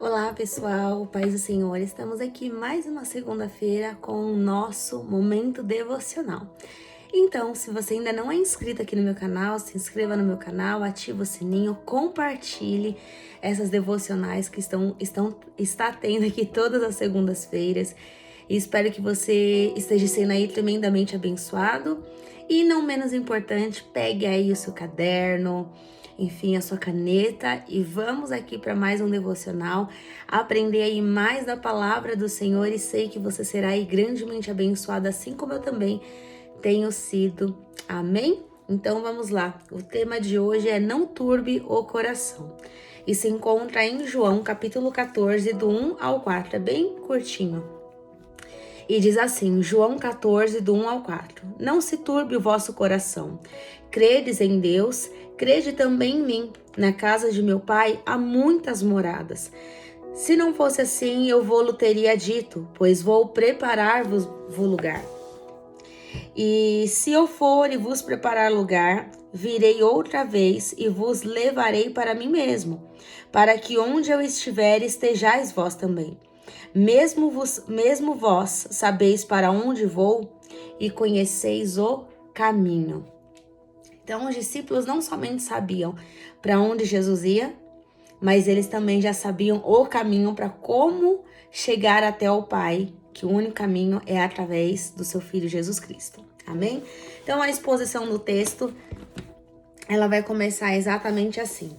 Olá pessoal, paz do Senhor, estamos aqui mais uma segunda-feira com o nosso momento devocional. Então, se você ainda não é inscrito aqui no meu canal, se inscreva no meu canal, ative o sininho, compartilhe essas devocionais que está tendo aqui todas as segundas-feiras. E espero que você esteja sendo aí tremendamente abençoado. E não menos importante, pegue aí o seu caderno, enfim, a sua caneta e vamos aqui para mais um devocional, aprender aí mais da palavra do Senhor e sei que você será aí grandemente abençoado, assim como eu também tenho sido. Amém? Então vamos lá. O tema de hoje é não turbe o coração. E se encontra em João, capítulo 14, do 1 ao 4. É bem curtinho. E diz assim, João 14, do 1 ao 4. Não se turbe o vosso coração. Credes em Deus, crede também em mim. Na casa de meu pai há muitas moradas. Se não fosse assim, eu vou-lo teria dito, pois vou preparar-vos lugar. E se eu for e vos preparar lugar, virei outra vez e vos levarei para mim mesmo, para que onde eu estiver estejais vós também. Mesmo vós sabeis para onde vou e conheceis o caminho. Então, os discípulos não somente sabiam para onde Jesus ia, mas eles também já sabiam o caminho para como chegar até o Pai, que o único caminho é através do seu Filho Jesus Cristo. Amém? Então, a exposição do texto, ela vai começar exatamente assim.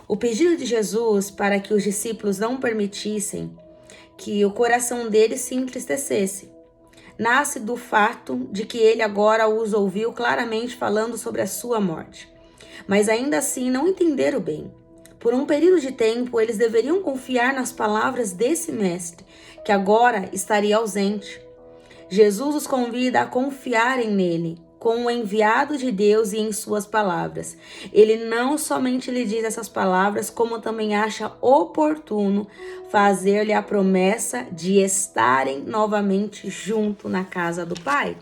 O pedido de Jesus para que os discípulos não permitissem que o coração deles se entristecesse nasce do fato de que ele agora os ouviu claramente falando sobre a sua morte. Mas ainda assim não entenderam bem. Por um período de tempo, eles deveriam confiar nas palavras desse mestre, que agora estaria ausente. Jesus os convida a confiarem nele, como o enviado de Deus e em suas palavras. Ele não somente lhe diz essas palavras, como também acha oportuno fazer-lhe a promessa de estarem novamente junto na casa do Pai.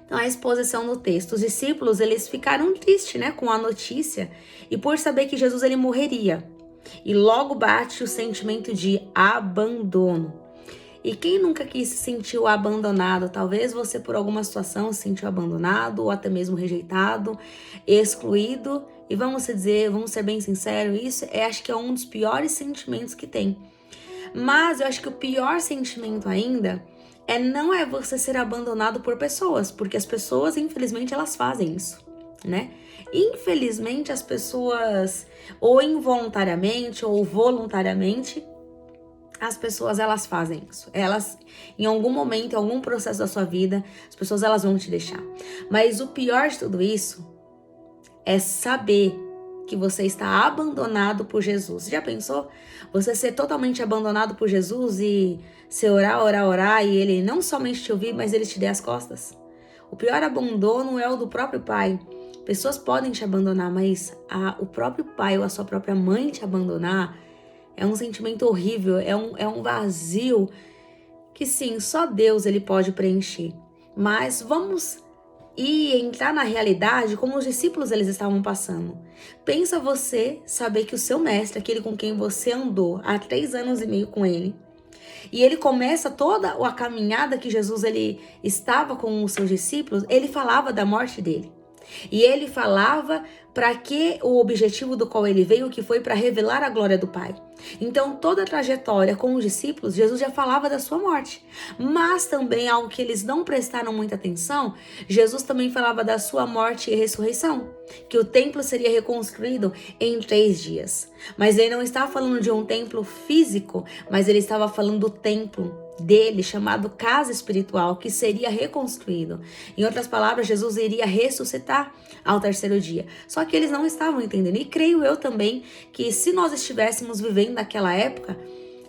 Então, a exposição do texto. Os discípulos, eles ficaram tristes, com a notícia e por saber que Jesus ele morreria. E logo bate o sentimento de abandono. E quem nunca aqui se sentiu abandonado? Talvez você por alguma situação se sentiu abandonado ou até mesmo rejeitado, excluído. E vamos ser bem sinceros, isso acho que é um dos piores sentimentos que tem. Mas eu acho que o pior sentimento ainda não é você ser abandonado por pessoas, porque as pessoas, infelizmente, elas fazem isso, Infelizmente, as pessoas, ou involuntariamente ou voluntariamente, as pessoas, elas fazem isso. Elas, em algum momento, em algum processo da sua vida, as pessoas, elas vão te deixar. Mas o pior de tudo isso é saber que você está abandonado por Jesus. Já pensou? Você ser totalmente abandonado por Jesus e você orar, e ele não somente te ouvir, mas ele te der as costas. O pior abandono é o do próprio pai. Pessoas podem te abandonar, mas o próprio pai ou a sua própria mãe te abandonar é um sentimento horrível, é um vazio que sim, só Deus ele pode preencher. Mas vamos entrar na realidade como os discípulos eles estavam passando. Pensa você saber que o seu mestre, aquele com quem você andou há 3 anos e meio com ele, e ele começa toda a caminhada que Jesus ele estava com os seus discípulos, ele falava da morte dele. E ele falava para que o objetivo do qual ele veio, que foi para revelar a glória do Pai. Então, toda a trajetória com os discípulos, Jesus já falava da sua morte. Mas também, algo que eles não prestaram muita atenção, Jesus também falava da sua morte e ressurreição, que o templo seria reconstruído em 3 dias. Mas ele não estava falando de um templo físico, mas ele estava falando do templo dele, chamado casa espiritual, que seria reconstruído. Em outras palavras, Jesus iria ressuscitar ao 3º dia. Só que eles não estavam entendendo. E creio eu também que se nós estivéssemos vivendo naquela época,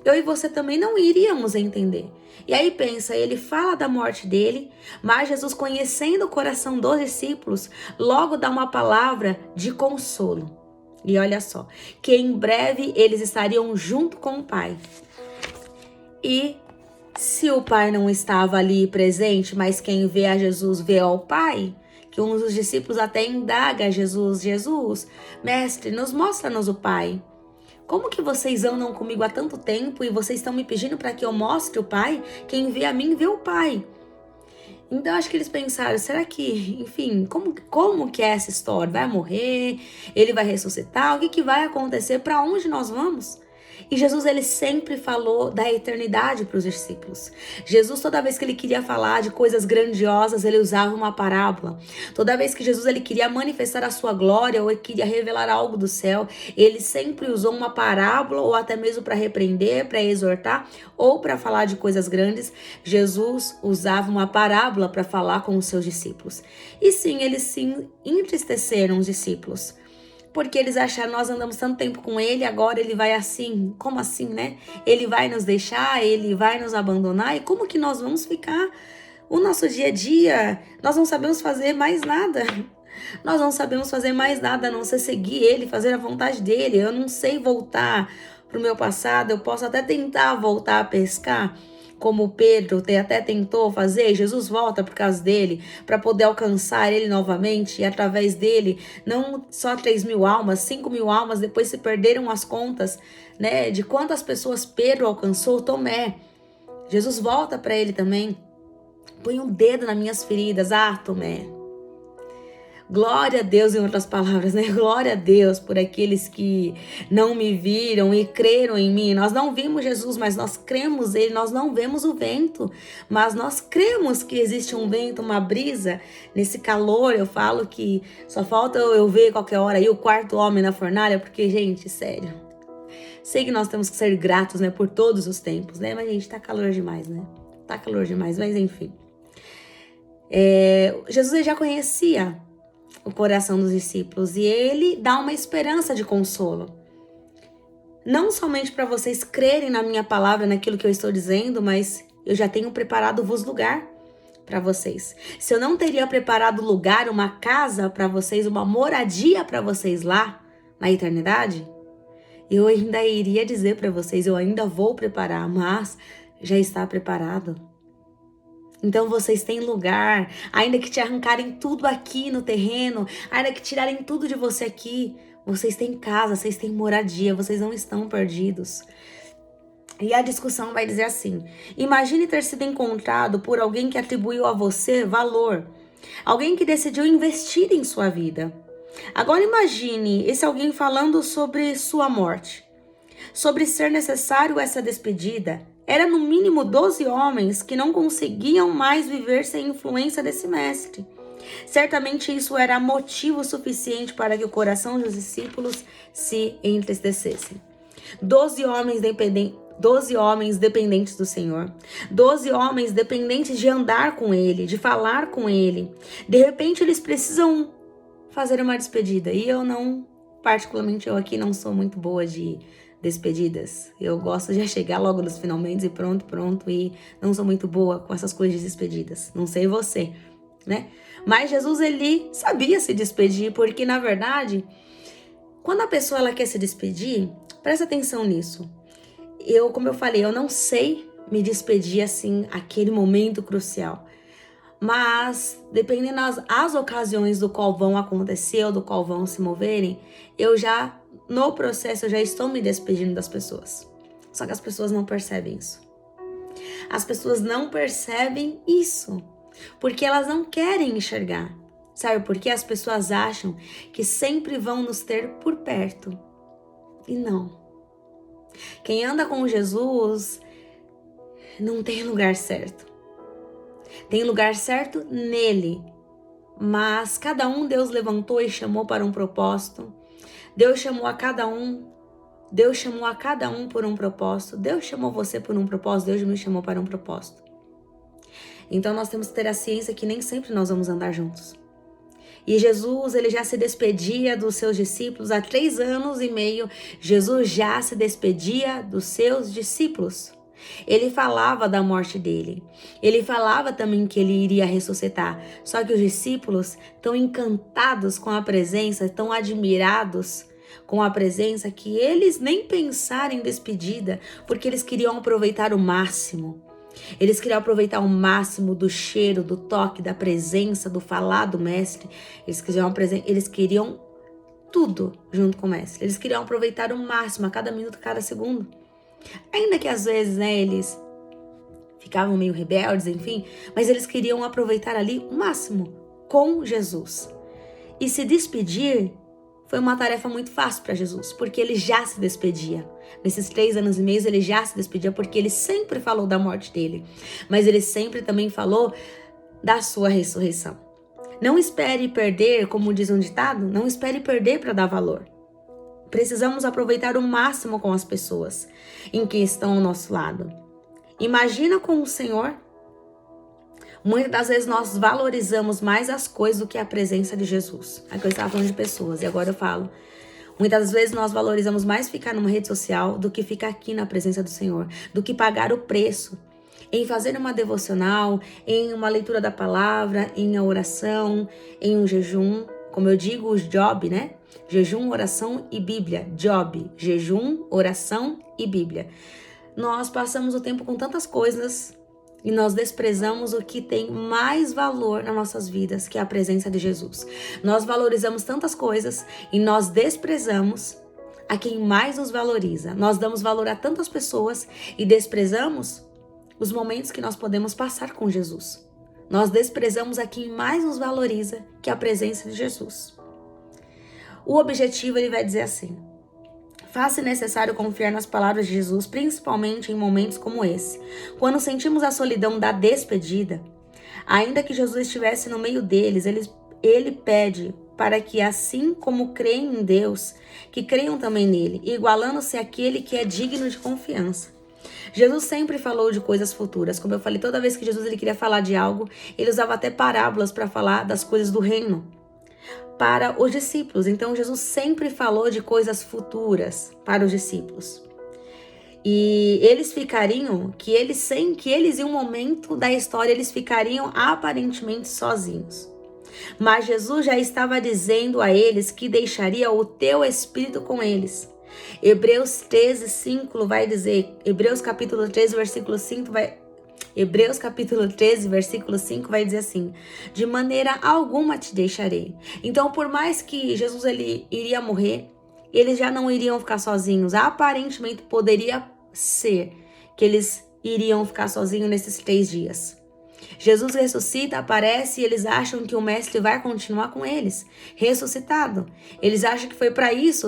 eu e você também não iríamos entender. E aí pensa, ele fala da morte dele, mas Jesus, conhecendo o coração dos discípulos, logo dá uma palavra de consolo. E olha só, que em breve eles estariam junto com o Pai. E se o Pai não estava ali presente, mas quem vê a Jesus vê ao Pai, que um dos discípulos até indaga a Jesus, mestre, mostra-nos o Pai. Como que vocês andam comigo há tanto tempo e vocês estão me pedindo para que eu mostre o Pai? Quem vê a mim vê o Pai. Então acho que eles pensaram, será que, enfim, como que é essa história? Vai morrer? Ele vai ressuscitar? O que vai acontecer? Para onde nós vamos? E Jesus, ele sempre falou da eternidade para os discípulos. Jesus, toda vez que ele queria falar de coisas grandiosas, ele usava uma parábola. Toda vez que Jesus ele queria manifestar a sua glória ou ele queria revelar algo do céu, ele sempre usou uma parábola ou até mesmo para repreender, para exortar ou para falar de coisas grandes. Jesus usava uma parábola para falar com os seus discípulos. E sim, eles sim entristeceram os discípulos. Porque eles acharam, nós andamos tanto tempo com ele, agora ele vai assim, como assim, né? Ele vai nos deixar, ele vai nos abandonar, e como que nós vamos ficar o nosso dia a dia? Nós não sabemos fazer mais nada. Nós não sabemos fazer mais nada, a não ser seguir ele, fazer a vontade dele. Eu não sei voltar pro meu passado, eu posso até tentar voltar a pescar, como Pedro até tentou fazer. Jesus volta por causa dele, para poder alcançar ele novamente, e através dele, não só 3.000 almas, 5.000 almas, depois se perderam as contas, né, de quantas pessoas Pedro alcançou, Tomé. Jesus volta para ele também, põe um dedo nas minhas feridas, Tomé. Glória a Deus, em outras palavras, né? Glória a Deus por aqueles que não me viram e creram em mim. Nós não vimos Jesus, mas nós cremos nele. Nós não vemos o vento, mas nós cremos que existe um vento, uma brisa. Nesse calor, eu falo que só falta eu ver qualquer hora aí o quarto homem na fornalha, porque, gente, sério. Sei que nós temos que ser gratos, né, por todos os tempos, né? Mas, gente, tá calor demais, né? Tá calor demais, mas enfim. Jesus já conhecia o coração dos discípulos e ele dá uma esperança de consolo. Não somente para vocês crerem na minha palavra, naquilo que eu estou dizendo, mas eu já tenho preparado-vos lugar para vocês. Se eu não teria preparado lugar, uma casa para vocês, uma moradia para vocês lá na eternidade, eu ainda iria dizer para vocês, eu ainda vou preparar, mas já está preparado. Então vocês têm lugar, ainda que te arrancarem tudo aqui no terreno, ainda que tirarem tudo de você aqui, vocês têm casa, vocês têm moradia, vocês não estão perdidos. E a discussão vai dizer assim: imagine ter sido encontrado por alguém que atribuiu a você valor, alguém que decidiu investir em sua vida. Agora imagine esse alguém falando sobre sua morte, sobre ser necessário essa despedida. Era no mínimo 12 homens que não conseguiam mais viver sem a influência desse mestre. Certamente isso era motivo suficiente para que o coração dos discípulos se entristecessem. 12 homens dependentes do Senhor. 12 homens dependentes de andar com Ele, de falar com Ele. De repente eles precisam fazer uma despedida. E particularmente eu aqui não sou muito boa de despedidas. Eu gosto de chegar logo nos finalmente e pronto, e não sou muito boa com essas coisas de despedidas. Não sei você, né? Mas Jesus, ele sabia se despedir, porque na verdade, quando a pessoa ela quer se despedir, presta atenção nisso. Como eu falei, eu não sei me despedir assim, aquele momento crucial. Mas, dependendo das ocasiões do qual vão acontecer ou do qual vão se moverem, no processo, eu já estou me despedindo das pessoas. Só que as pessoas não percebem isso. As pessoas não percebem isso, porque elas não querem enxergar. Sabe por quê? As pessoas acham que sempre vão nos ter por perto. E não. Quem anda com Jesus não tem lugar certo. Tem lugar certo nele. Mas cada um Deus levantou e chamou para um propósito. Deus chamou a cada um por um propósito. Deus chamou você por um propósito, Deus me chamou para um propósito. Então nós temos que ter a ciência que nem sempre nós vamos andar juntos. E Jesus, ele já se despedia dos seus discípulos há 3 anos e meio. Jesus já se despedia dos seus discípulos. Ele falava da morte dele. Ele falava também que ele iria ressuscitar. Só que os discípulos estão encantados com a presença, estão admirados com a presença, que eles nem pensaram em despedida, porque eles queriam aproveitar o máximo. Eles queriam aproveitar o máximo do cheiro, do toque, da presença, do falar do mestre. Eles queriam tudo junto com o mestre. Eles queriam aproveitar o máximo, a cada minuto, a cada segundo. Ainda que às vezes, eles ficavam meio rebeldes, enfim, mas eles queriam aproveitar ali o máximo com Jesus. E se despedir foi uma tarefa muito fácil para Jesus, porque ele já se despedia. Nesses 3 anos e meio ele já se despedia, porque ele sempre falou da morte dele, mas ele sempre também falou da sua ressurreição. Não espere perder, como diz um ditado, não espere perder para dar valor. Precisamos aproveitar o máximo com as pessoas em que estão ao nosso lado. Imagina com o Senhor. Muitas das vezes nós valorizamos mais as coisas do que a presença de Jesus. Aqui eu estava falando de pessoas e agora eu falo. Muitas vezes nós valorizamos mais ficar numa rede social do que ficar aqui na presença do Senhor, do que pagar o preço em fazer uma devocional, em uma leitura da palavra, em uma oração, em um jejum. Como eu digo, os job, né? Jejum, oração e Bíblia. Job, jejum, oração e Bíblia. Nós passamos o tempo com tantas coisas e nós desprezamos o que tem mais valor nas nossas vidas, que é a presença de Jesus. Nós valorizamos tantas coisas e nós desprezamos a quem mais nos valoriza. Nós damos valor a tantas pessoas e desprezamos os momentos que nós podemos passar com Jesus. Nós desprezamos a quem mais nos valoriza, que é a presença de Jesus. O objetivo, ele vai dizer assim: faz-se necessário confiar nas palavras de Jesus, principalmente em momentos como esse. Quando sentimos a solidão da despedida, ainda que Jesus estivesse no meio deles, ele pede para que, assim como creem em Deus, que creiam também nele, igualando-se àquele que é digno de confiança. Jesus sempre falou de coisas futuras. Como eu falei, toda vez que Jesus ele queria falar de algo, ele usava até parábolas para falar das coisas do reino para os discípulos. Então Jesus sempre falou de coisas futuras para os discípulos. E eles ficariam, que eles em um momento da história, eles ficariam aparentemente sozinhos. Mas Jesus já estava dizendo a eles que deixaria o teu espírito com eles. Hebreus 13, 5 vai dizer, Hebreus capítulo 13, versículo 5 Hebreus capítulo 13, versículo 5 vai dizer assim: de maneira alguma te deixarei. Então, por mais que Jesus ele iria morrer, eles já não iriam ficar sozinhos. Aparentemente poderia ser que eles iriam ficar sozinhos nesses 3 dias. Jesus ressuscita, aparece e eles acham que o mestre vai continuar com eles, ressuscitado. Eles acham que foi para isso,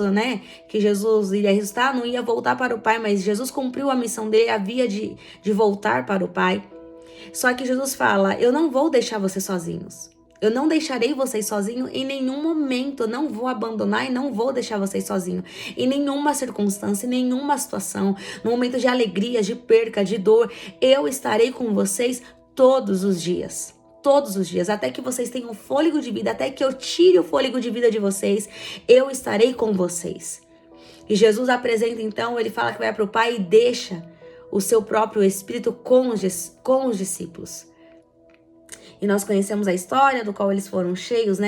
que Jesus iria ressuscitar, não ia voltar para o Pai, mas Jesus cumpriu a missão dele, havia de voltar para o Pai. Só que Jesus fala: eu não vou deixar vocês sozinhos. Eu não deixarei vocês sozinhos em nenhum momento. Eu não vou abandonar e não vou deixar vocês sozinhos. Em nenhuma circunstância, em nenhuma situação. No momento de alegria, de perca, de dor, eu estarei com vocês todos os dias, até que vocês tenham fôlego de vida, até que eu tire o fôlego de vida de vocês, eu estarei com vocês. E Jesus apresenta então, ele fala que vai para o Pai e deixa o seu próprio Espírito com os discípulos. E nós conhecemos a história do qual eles foram cheios,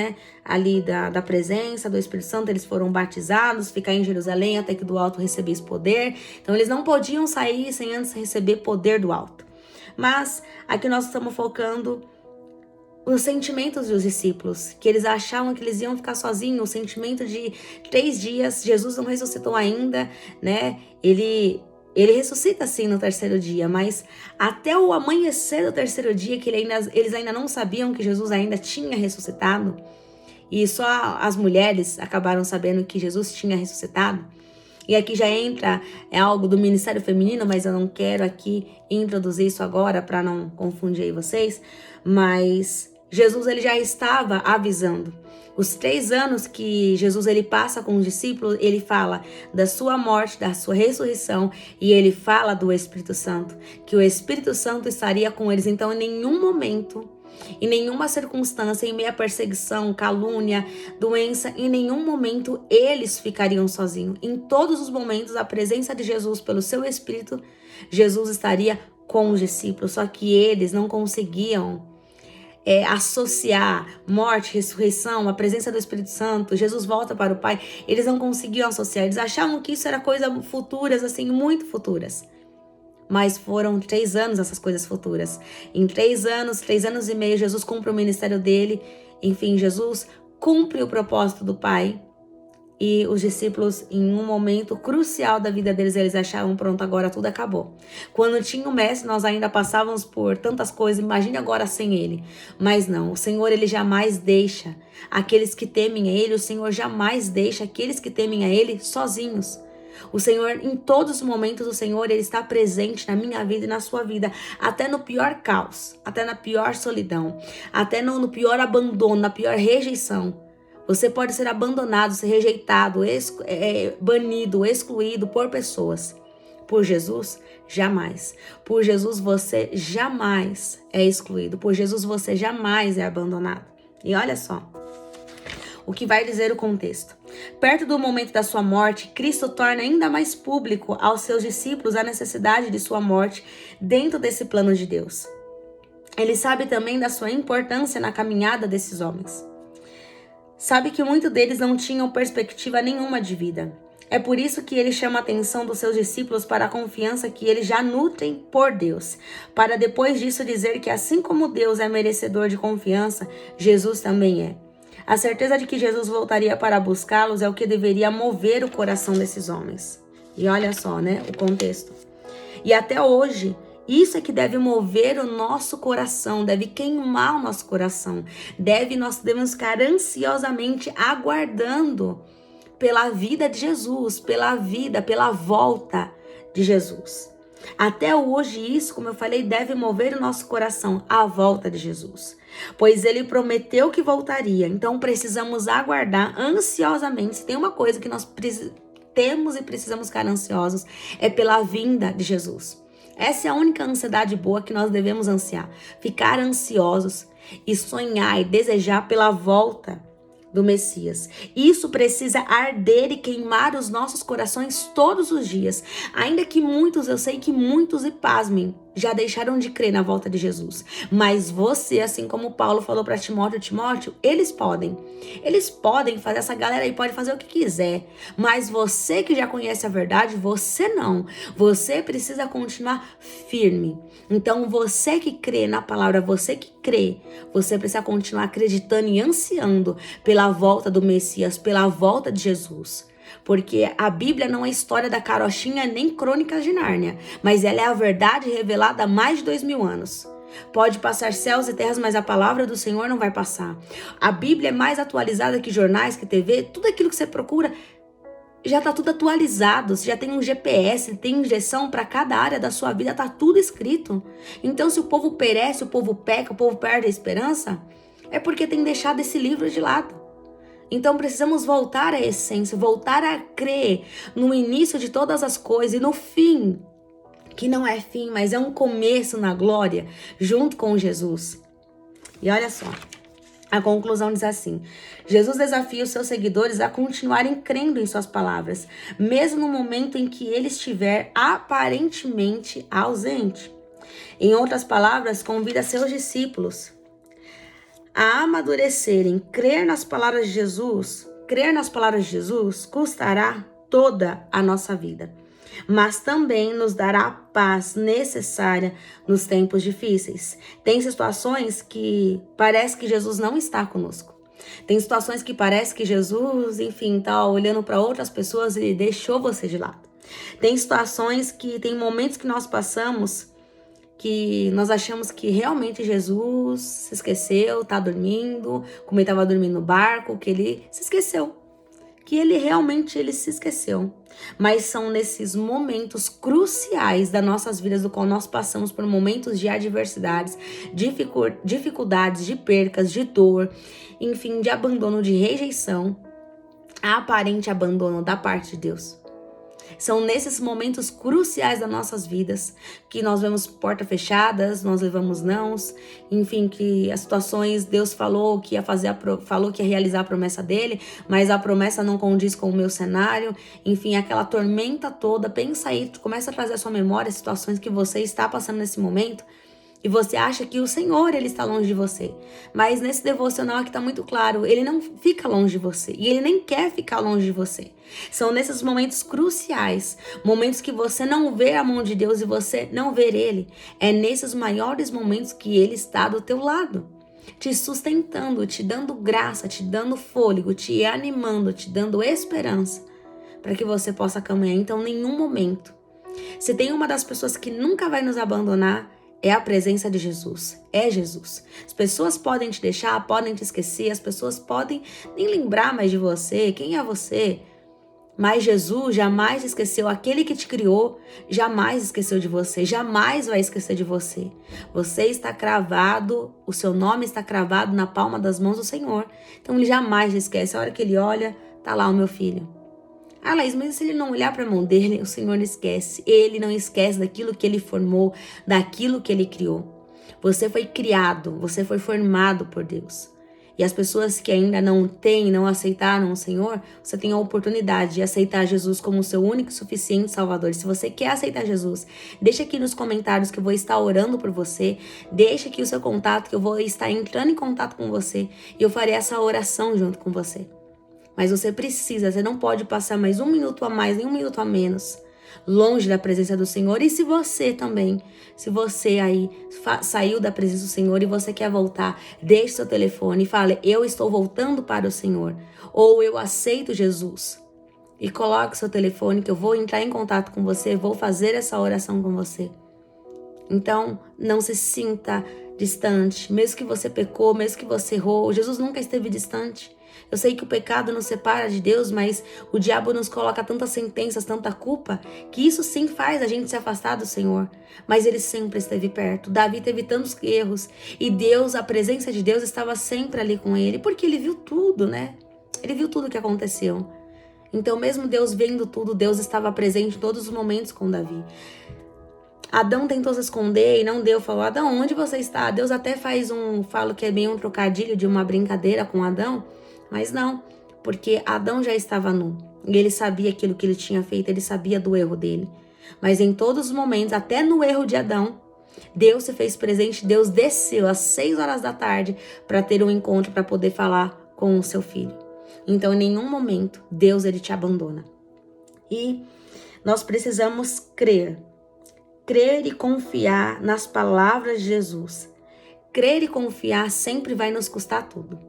ali da presença do Espírito Santo, eles foram batizados, ficar em Jerusalém até que do alto recebesse poder. Então eles não podiam sair sem antes receber poder do alto. Mas aqui nós estamos focando os sentimentos dos discípulos, que eles achavam que eles iam ficar sozinhos, o sentimento de 3 dias, Jesus não ressuscitou ainda, Ele ressuscita sim no 3º dia, mas até o amanhecer do 3º dia, que eles ainda não sabiam que Jesus ainda tinha ressuscitado, e só as mulheres acabaram sabendo que Jesus tinha ressuscitado. E aqui já entra algo do ministério feminino, mas eu não quero aqui introduzir isso agora para não confundir aí vocês. Mas Jesus ele já estava avisando. Os 3 anos que Jesus ele passa com os discípulos, ele fala da sua morte, da sua ressurreição, e ele fala do Espírito Santo, que o Espírito Santo estaria com eles. Então, em nenhum momento, em nenhuma circunstância, em meio à perseguição, calúnia, doença, em nenhum momento eles ficariam sozinhos. Em todos os momentos, a presença de Jesus pelo seu Espírito, Jesus estaria com os discípulos. Só que eles não conseguiam associar morte, ressurreição, a presença do Espírito Santo, Jesus volta para o Pai. Eles não conseguiam associar. Eles achavam que isso era coisa futuras, assim, muito futuras. Mas foram 3 anos essas coisas futuras. Em 3 anos e meio, Jesus cumpre o ministério dele. Enfim, Jesus cumpre o propósito do Pai. E os discípulos, em um momento crucial da vida deles, eles achavam, pronto, agora tudo acabou. Quando tinha o mestre, nós ainda passávamos por tantas coisas, imagine agora sem ele. Mas não, o Senhor, ele jamais deixa aqueles que temem a ele, o Senhor jamais deixa aqueles que temem a ele sozinhos. O Senhor, em todos os momentos, o Senhor, ele está presente na minha vida e na sua vida, até no pior caos, até na pior solidão, até no pior abandono, na pior rejeição. Você pode ser abandonado, ser rejeitado, banido, excluído por pessoas. Por Jesus, jamais. Por Jesus, você jamais é excluído. Por Jesus, você jamais é abandonado. E olha só o que vai dizer o contexto. Perto do momento da sua morte, Cristo torna ainda mais público aos seus discípulos a necessidade de sua morte dentro desse plano de Deus. Ele sabe também da sua importância na caminhada desses homens. Sabe que muitos deles não tinham perspectiva nenhuma de vida. É por isso que ele chama a atenção dos seus discípulos para a confiança que eles já nutrem por Deus. Para depois disso dizer que assim como Deus é merecedor de confiança, Jesus também é. A certeza de que Jesus voltaria para buscá-los é o que deveria mover o coração desses homens. E olha só, né, o contexto. E até hoje, isso é que deve mover o nosso coração, deve queimar o nosso coração. Nós devemos ficar ansiosamente aguardando pela vida de Jesus, pela volta de Jesus. Até hoje isso, como eu falei, deve mover o nosso coração à volta de Jesus. Pois ele prometeu que voltaria, então precisamos aguardar ansiosamente. Se tem uma coisa que nós temos e precisamos ficar ansiosos, é pela vinda de Jesus. Essa é a única ansiedade boa que nós devemos ansiar. Ficar ansiosos e sonhar e desejar pela volta do Messias. Isso precisa arder e queimar os nossos corações todos os dias. Ainda que muitos, eu sei que muitos, e pasmem, já deixaram de crer na volta de Jesus. Mas você, assim como Paulo falou para Timóteo, eles podem fazer, essa galera aí pode fazer o que quiser. Mas você que já conhece a verdade, você não. Você precisa continuar firme. Então você que crê na palavra, você que crê, você precisa continuar acreditando e ansiando pela volta do Messias, pela volta de Jesus. Porque a Bíblia não é história da carochinha nem crônicas de Nárnia, mas ela é a verdade revelada há mais de 2000 anos. Pode passar céus e terras, mas a palavra do Senhor não vai passar. A Bíblia é mais atualizada que jornais, que TV, tudo aquilo que você procura já está tudo atualizado. Você já tem um GPS, tem injeção para cada área da sua vida, está tudo escrito. Então se o povo perece, o povo peca, o povo perde a esperança, é porque tem deixado esse livro de lado. Então precisamos voltar à essência, voltar a crer no início de todas as coisas e no fim, que não é fim, mas é um começo na glória, junto com Jesus. E olha só, a conclusão diz assim: Jesus desafia os seus seguidores a continuarem crendo em suas palavras, mesmo no momento em que ele estiver aparentemente ausente. Em outras palavras, convida seus discípulos a amadurecerem. Crer nas palavras de Jesus custará toda a nossa vida, mas também nos dará a paz necessária nos tempos difíceis. Tem situações que parece que Jesus não está conosco. Tem situações que parece que Jesus, enfim, está olhando para outras pessoas e deixou você de lado. Tem situações que, tem momentos que nós passamos que nós achamos que realmente Jesus se esqueceu, tá dormindo, como ele estava dormindo no barco, que ele se esqueceu. Que ele se esqueceu. Mas são nesses momentos cruciais das nossas vidas, do qual nós passamos por momentos de adversidades, dificuldades, de percas, de dor, enfim, de abandono, de rejeição, aparente abandono da parte de Deus. São nesses momentos cruciais das nossas vidas que nós vemos portas fechadas, nós levamos nãos, enfim, que as situações Deus falou que ia realizar a promessa dele, mas a promessa não condiz com o meu cenário, enfim, aquela tormenta toda. Pensa aí, começa a trazer à sua memória situações que você está passando nesse momento. E você acha que o Senhor, ele está longe de você. Mas nesse devocional aqui está muito claro, ele não fica longe de você. E ele nem quer ficar longe de você. São nesses momentos cruciais, momentos que você não vê a mão de Deus e você não vê ele. É nesses maiores momentos que ele está do teu lado. te sustentando, te dando graça, te dando fôlego, te animando, te dando esperança para que você possa caminhar. Então, em nenhum momento. Se tem uma das pessoas que nunca vai nos abandonar, é a presença de Jesus. É Jesus. As pessoas podem te deixar, podem te esquecer, as pessoas podem nem lembrar mais de você, quem é você. Mas Jesus jamais esqueceu. Aquele que te criou jamais esqueceu de você, jamais vai esquecer de você. Você está cravado, o seu nome está cravado na palma das mãos do Senhor. Então ele jamais esquece. A hora que ele olha, tá lá o meu filho. Ah, Laís, mas se ele não olhar para a mão dele, o Senhor não esquece. Ele não esquece daquilo que ele formou, daquilo que ele criou. Você foi criado, você foi formado por Deus. E as pessoas que ainda não aceitaram o Senhor, você tem a oportunidade de aceitar Jesus como o seu único e suficiente Salvador. E se você quer aceitar Jesus, deixa aqui nos comentários que eu vou estar orando por você. Deixa aqui o seu contato que eu vou estar entrando em contato com você. E eu farei essa oração junto com você. Mas você não pode passar mais 1 minuto a mais, nem 1 minuto a menos, longe da presença do Senhor. E se você aí saiu da presença do Senhor e você quer voltar, deixe seu telefone e fale, eu estou voltando para o Senhor, ou eu aceito Jesus. E coloque seu telefone que eu vou entrar em contato com você, vou fazer essa oração com você. Então, não se sinta distante, mesmo que você pecou, mesmo que você errou, Jesus nunca esteve distante. Eu sei que o pecado nos separa de Deus, mas o diabo nos coloca tantas sentenças, tanta culpa, que isso sim faz a gente se afastar do Senhor. Mas ele sempre esteve perto. Davi teve tantos erros e Deus, a presença de Deus estava sempre ali com ele, porque ele viu tudo, né? Ele viu tudo o que aconteceu. Então, mesmo Deus vendo tudo, Deus estava presente em todos os momentos com Davi. Adão tentou se esconder e não deu. Falou, Adão, onde você está? Deus até falo que é bem um trocadilho de uma brincadeira com Adão, mas não, porque Adão já estava nu. E ele sabia aquilo que ele tinha feito, ele sabia do erro dele. Mas em todos os momentos, até no erro de Adão, Deus se fez presente, Deus desceu às 6 horas da tarde para ter um encontro, para poder falar com o seu filho. Então, em nenhum momento, Deus ele te abandona. E nós precisamos crer e confiar nas palavras de Jesus. Crer e confiar sempre vai nos custar tudo.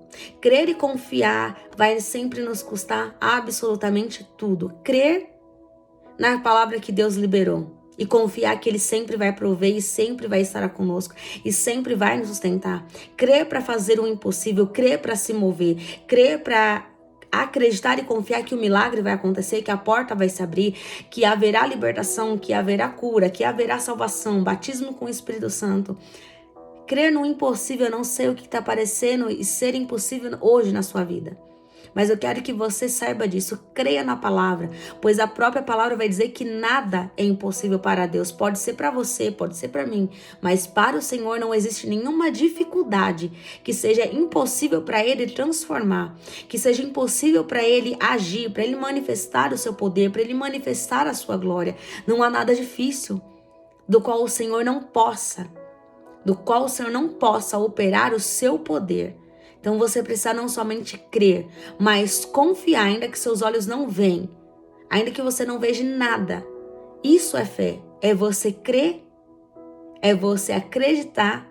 Crer e confiar vai sempre nos custar absolutamente tudo. Crer na palavra que Deus liberou e confiar que Ele sempre vai prover e sempre vai estar conosco e sempre vai nos sustentar. Crer para fazer o impossível, crer para se mover, crer para acreditar e confiar que o milagre vai acontecer, que a porta vai se abrir, que haverá libertação, que haverá cura, que haverá salvação, batismo com o Espírito Santo. Crer no impossível, eu não sei o que está parecendo e ser impossível hoje na sua vida. Mas eu quero que você saiba disso, creia na palavra, pois a própria palavra vai dizer que nada é impossível para Deus. Pode ser para você, pode ser para mim, mas para o Senhor não existe nenhuma dificuldade que seja impossível para Ele transformar, que seja impossível para Ele agir, para Ele manifestar o seu poder, para Ele manifestar a sua glória. Não há nada difícil do qual o Senhor não possa operar o seu poder. Então você precisa não somente crer, mas confiar, ainda que seus olhos não veem, ainda que você não veja nada. Isso é fé, é você crer, é você acreditar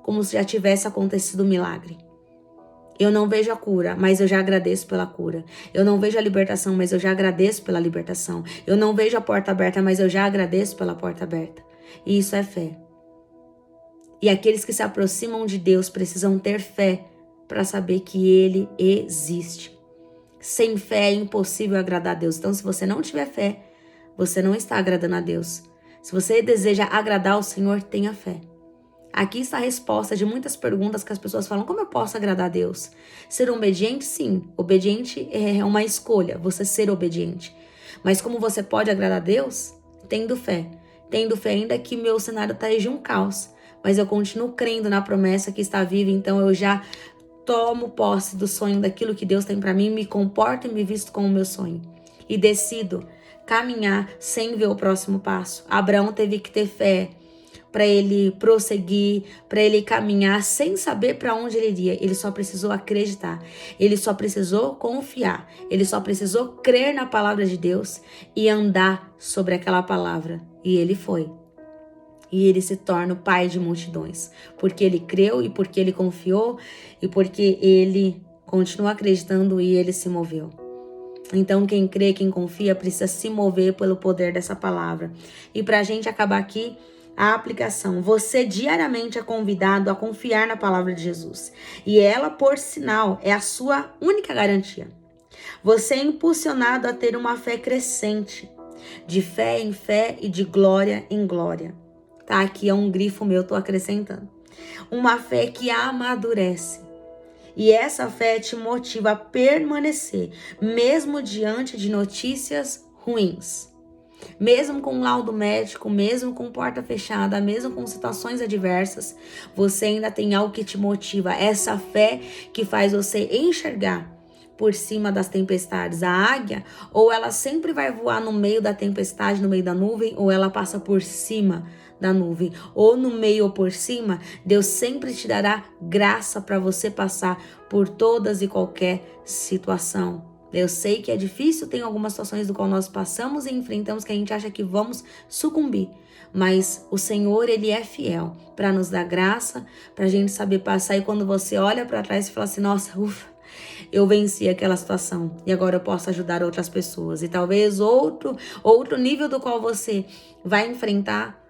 como se já tivesse acontecido um milagre. Eu não vejo a cura, mas eu já agradeço pela cura. Eu não vejo a libertação, mas eu já agradeço pela libertação. Eu não vejo a porta aberta, mas eu já agradeço pela porta aberta. E isso é fé. E aqueles que se aproximam de Deus precisam ter fé para saber que Ele existe. Sem fé é impossível agradar a Deus. Então, se você não tiver fé, você não está agradando a Deus. Se você deseja agradar ao Senhor, tenha fé. Aqui está a resposta de muitas perguntas que as pessoas falam: como eu posso agradar a Deus? Ser obediente? Sim. Obediente é uma escolha, você ser obediente. Mas como você pode agradar a Deus? Tendo fé. Tendo fé, ainda que meu cenário esteja um caos. Mas eu continuo crendo na promessa que está viva, então eu já tomo posse do sonho, daquilo que Deus tem para mim, me comporto e me visto como o meu sonho. E decido caminhar sem ver o próximo passo. Abraão teve que ter fé para ele prosseguir, para ele caminhar sem saber para onde ele iria. Ele só precisou acreditar, ele só precisou confiar, ele só precisou crer na palavra de Deus e andar sobre aquela palavra. E ele foi. E ele se torna o pai de multidões, porque ele creu e porque ele confiou e porque ele continua acreditando e ele se moveu. Então quem crê, quem confia precisa se mover pelo poder dessa palavra. E para a gente acabar aqui, a aplicação. Você diariamente é convidado a confiar na palavra de Jesus. E ela, por sinal, é a sua única garantia. Você é impulsionado a ter uma fé crescente, de fé em fé e de glória em glória. Tá, aqui é um grifo meu, tô acrescentando. Uma fé que amadurece. E essa fé te motiva a permanecer, mesmo diante de notícias ruins. Mesmo com laudo médico, mesmo com porta fechada, mesmo com situações adversas, você ainda tem algo que te motiva. Essa fé que faz você enxergar por cima das tempestades. A águia, ou ela sempre vai voar no meio da tempestade, no meio da nuvem, ou ela passa por cima da nuvem, ou no meio ou por cima. Deus sempre te dará graça para você passar por todas e qualquer situação. Eu sei que é difícil, tem algumas situações do qual nós passamos e enfrentamos que a gente acha que vamos sucumbir. Mas o Senhor, Ele é fiel para nos dar graça, para a gente saber passar. E quando você olha para trás e fala assim, nossa, ufa, eu venci aquela situação e agora eu posso ajudar outras pessoas. E talvez outro nível do qual você vai enfrentar.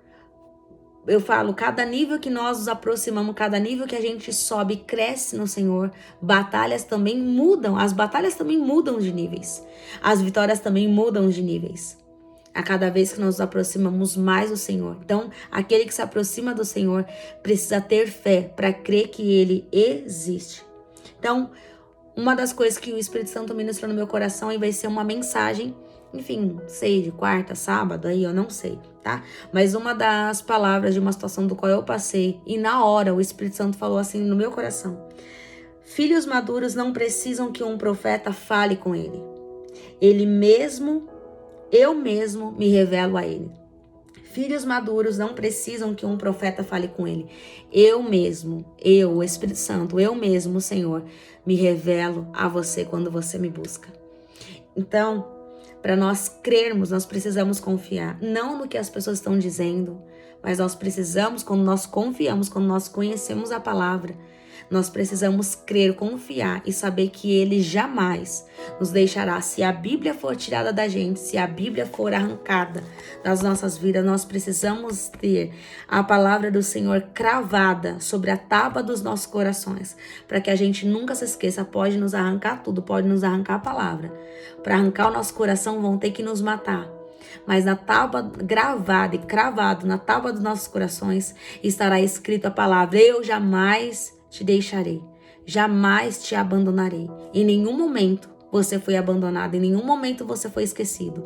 Eu falo, cada nível que nós nos aproximamos, cada nível que a gente sobe, cresce no Senhor, batalhas também mudam, as batalhas também mudam de níveis, as vitórias também mudam de níveis, a cada vez que nós nos aproximamos mais do Senhor. Então, aquele que se aproxima do Senhor precisa ter fé para crer que Ele existe. Então, uma das coisas que o Espírito Santo ministrou no meu coração e vai ser uma mensagem, enfim, sei, de quarta, sábado, aí eu não sei, tá? Mas uma das palavras de uma situação do qual eu passei, e na hora o Espírito Santo falou assim no meu coração: filhos maduros não precisam que um profeta fale com ele. Eu mesmo me revelo a ele. Filhos maduros não precisam que um profeta fale com ele. O Espírito Santo, eu mesmo, o Senhor, me revelo a você quando você me busca. Então, para nós crermos, nós precisamos confiar, não no que as pessoas estão dizendo, mas nós precisamos, quando nós confiamos, quando nós conhecemos a palavra, nós precisamos crer, confiar e saber que Ele jamais nos deixará. Se a Bíblia for tirada da gente, se a Bíblia for arrancada das nossas vidas, nós precisamos ter a palavra do Senhor cravada sobre a tábua dos nossos corações, para que a gente nunca se esqueça. Pode nos arrancar tudo, pode nos arrancar a palavra. Para arrancar o nosso coração vão ter que nos matar. Mas na tábua gravada e cravado na tábua dos nossos corações estará escrito a palavra: eu jamais te deixarei, jamais te abandonarei. Em nenhum momento você foi abandonado, em nenhum momento você foi esquecido.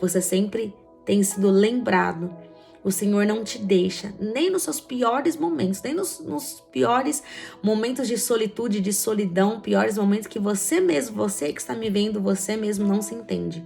Você sempre tem sido lembrado. O Senhor não te deixa, nem nos seus piores momentos, nem nos piores momentos de solitude, de solidão, piores momentos que você mesmo, você que está me vendo, você mesmo não se entende.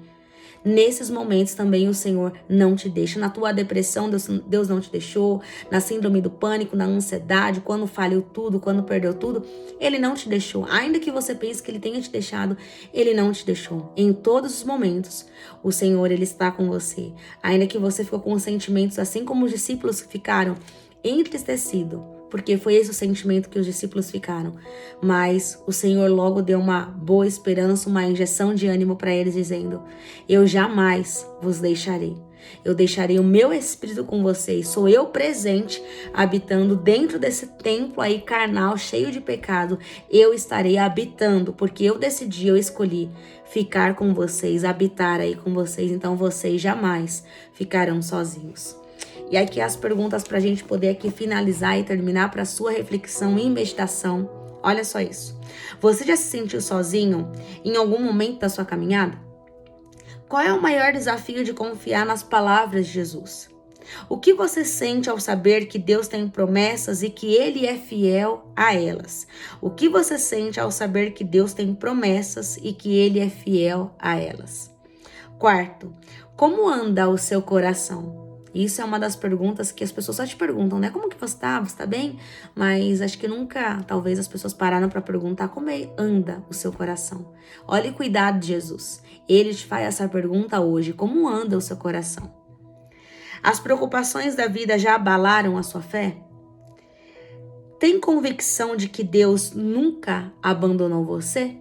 Nesses momentos também o Senhor não te deixa. Na tua depressão, Deus não te deixou. Na síndrome do pânico, na ansiedade, quando falhou tudo, quando perdeu tudo, Ele não te deixou. Ainda que você pense que Ele tenha te deixado, Ele não te deixou. Em todos os momentos, o Senhor, Ele está com você. Ainda que você ficou com sentimentos assim como os discípulos ficaram, entristecido, porque foi esse o sentimento que os discípulos ficaram. Mas o Senhor logo deu uma boa esperança, uma injeção de ânimo para eles, dizendo: eu jamais vos deixarei. Eu deixarei o meu Espírito com vocês. Sou eu presente, habitando dentro desse templo aí carnal, cheio de pecado. Eu estarei habitando, porque eu decidi, eu escolhi ficar com vocês, habitar aí com vocês. Então vocês jamais ficarão sozinhos. E aqui as perguntas para a gente poder aqui finalizar e terminar para a sua reflexão e meditação. Olha só isso. Você já se sentiu sozinho em algum momento da sua caminhada? Qual é o maior desafio de confiar nas palavras de Jesus? O que você sente ao saber que Deus tem promessas e que Ele é fiel a elas? O que você sente ao saber que Deus tem promessas e que Ele é fiel a elas? Quarto, como anda o seu coração? Isso é uma das perguntas que as pessoas só te perguntam, né? Como que você tá? Você tá bem? Mas acho que nunca, talvez, as pessoas pararam para perguntar como anda o seu coração. Olha o cuidado de Jesus. Ele te faz essa pergunta hoje. Como anda o seu coração? As preocupações da vida já abalaram a sua fé? Tem convicção de que Deus nunca abandonou você?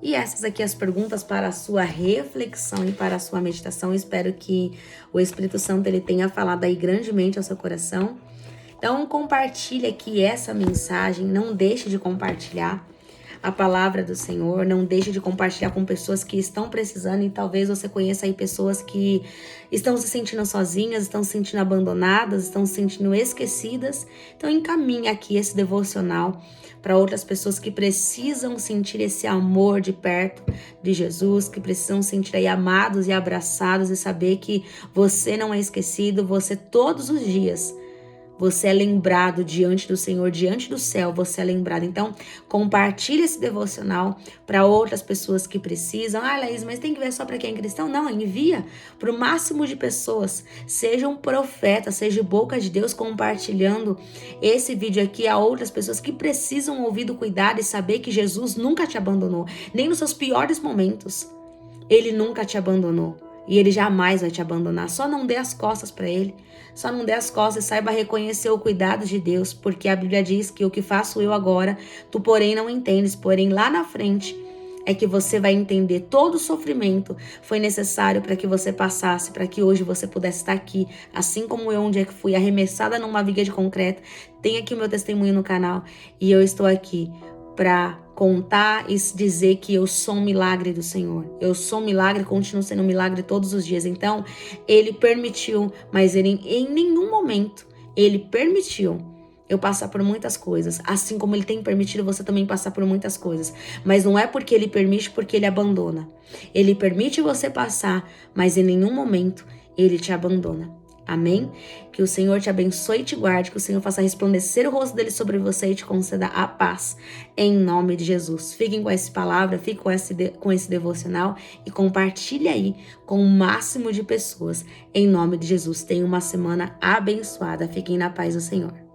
E essas aqui as perguntas para a sua reflexão e para a sua meditação. Espero que o Espírito Santo ele tenha falado aí grandemente ao seu coração. Então compartilhe aqui essa mensagem, não deixe de compartilhar a palavra do Senhor, não deixe de compartilhar com pessoas que estão precisando, e talvez você conheça aí pessoas que estão se sentindo sozinhas, estão se sentindo abandonadas, estão se sentindo esquecidas. Então encaminhe aqui esse devocional para outras pessoas que precisam sentir esse amor de perto de Jesus, que precisam sentir aí amados e abraçados e saber que você não é esquecido, você todos os dias você é lembrado diante do Senhor, diante do céu, você é lembrado. Então, compartilhe esse devocional para outras pessoas que precisam. Ah, Laís, mas tem que ver só para quem é cristão? Não, envia para o máximo de pessoas. Seja um profeta, seja boca de Deus compartilhando esse vídeo aqui a outras pessoas que precisam ouvir do cuidado e saber que Jesus nunca te abandonou, nem nos seus piores momentos. Ele nunca te abandonou. E ele jamais vai te abandonar. Só não dê as costas para ele. Só não dê as costas e saiba reconhecer o cuidado de Deus. Porque a Bíblia diz que o que faço eu agora, tu porém não entendes. Porém lá na frente é que você vai entender. Todo o sofrimento foi necessário para que você passasse. Para que hoje você pudesse estar aqui. Assim como eu um dia que fui arremessada numa viga de concreto. Tem aqui o meu testemunho no canal. E eu estou aqui para contar e dizer que eu sou um milagre do Senhor. Eu sou um milagre, continuo sendo um milagre todos os dias. Então, ele permitiu, mas ele em nenhum momento, ele permitiu eu passar por muitas coisas. Assim como ele tem permitido você também passar por muitas coisas. Mas não é porque ele permite, porque ele abandona. Ele permite você passar, mas em nenhum momento ele te abandona. Amém? Que o Senhor te abençoe e te guarde, que o Senhor faça resplandecer o rosto dele sobre você e te conceda a paz, em nome de Jesus. Fiquem com essa palavra, fiquem com esse devocional e compartilhe aí com o máximo de pessoas, em nome de Jesus. Tenha uma semana abençoada. Fiquem na paz do Senhor.